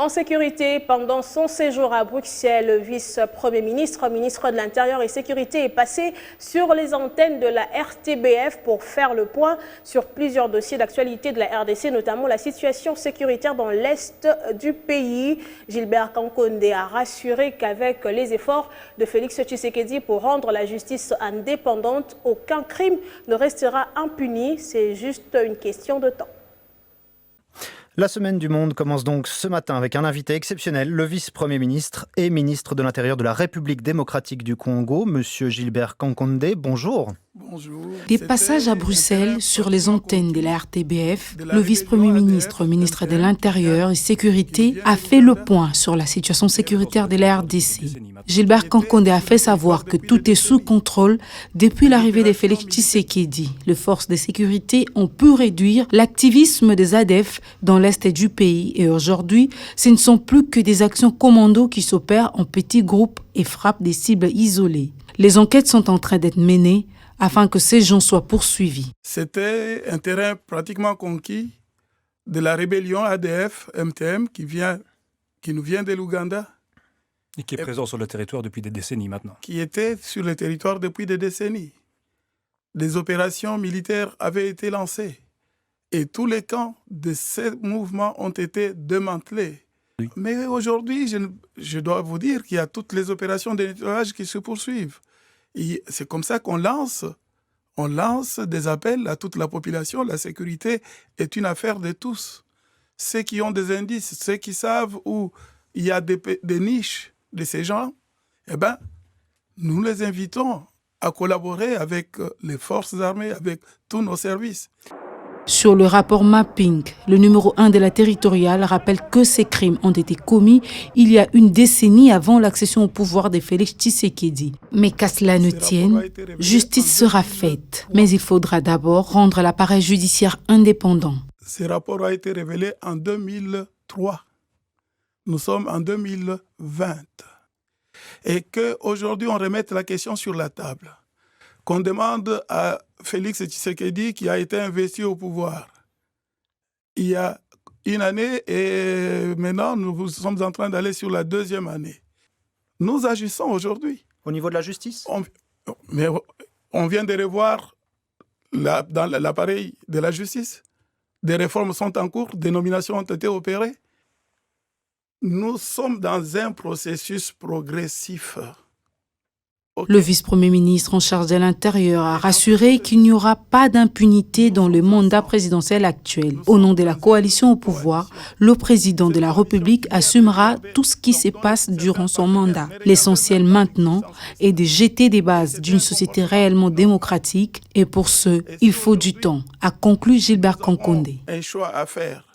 En sécurité, pendant son séjour à Bruxelles, le vice-premier ministre, ministre de l'Intérieur et Sécurité est passé sur les antennes de la RTBF pour faire le point sur plusieurs dossiers d'actualité de la RDC, notamment la situation sécuritaire dans l'est du pays. Gilbert Kankonde a rassuré qu'avec les efforts de Félix Tshisekedi pour rendre la justice indépendante, aucun crime ne restera impuni. C'est juste une question de temps. La Semaine du Monde commence donc ce matin avec un invité exceptionnel, le vice-premier ministre et ministre de l'Intérieur de la République démocratique du Congo, monsieur Gilbert Kankonde. Bonjour. Bonjour. Des passages à Bruxelles sur les antennes de la RTBF, le vice-premier ministre, ministre de l'Intérieur et Sécurité, a fait le point sur la situation sécuritaire de la RDC. Gilbert Kankonde a fait savoir que tout est sous contrôle depuis l'arrivée de Félix Tshisekedi. Les forces de sécurité ont pu réduire l'activisme des ADF dans l'est du pays et aujourd'hui, ce ne sont plus que des actions commando qui s'opèrent en petits groupes et frappent des cibles isolées. Les enquêtes sont en train d'être menées afin que ces gens soient poursuivis. C'était un terrain pratiquement conquis de la rébellion ADF-MTM qui nous vient de l'Ouganda. Et qui est présent sur le territoire depuis des décennies maintenant. Qui était sur le territoire depuis des décennies. Des opérations militaires avaient été lancées. Et tous les camps de ces mouvements ont été démantelés. Oui. Mais aujourd'hui, je dois vous dire qu'il y a toutes les opérations de nettoyage qui se poursuivent. C'est comme ça qu'on lance des appels à toute la population. La sécurité est une affaire de tous. Ceux qui ont des indices, ceux qui savent où il y a des niches de ces gens, eh ben, nous les invitons à collaborer avec les forces armées, avec tous nos services. Sur le rapport Mapping, le numéro 1 de la territoriale rappelle que ces crimes ont été commis il y a une décennie avant l'accession au pouvoir de Félix Tshisekedi. Mais qu'à cela ne tienne, justice sera faite. Mais il faudra d'abord rendre l'appareil judiciaire indépendant. Ce rapport a été révélé en 2003. Nous sommes en 2020. Et qu'aujourd'hui, on remette la question sur la table. Qu'on demande à Félix Tshisekedi, qui a été investi au pouvoir il y a une année, et maintenant, nous sommes en train d'aller sur la deuxième année. Nous agissons aujourd'hui. Au niveau de la justice ? Mais on vient de revoir dans l'appareil de la justice. Des réformes sont en cours, des nominations ont été opérées. Nous sommes dans un processus progressif. Le vice-premier ministre en charge de l'Intérieur a rassuré qu'il n'y aura pas d'impunité dans le mandat présidentiel actuel. Au nom de la coalition au pouvoir, le président de la République assumera tout ce qui se passe durant son mandat. L'essentiel maintenant est de jeter des bases d'une société réellement démocratique et pour ce, il faut du temps, a conclu Gilbert Kankonde. Un choix à faire.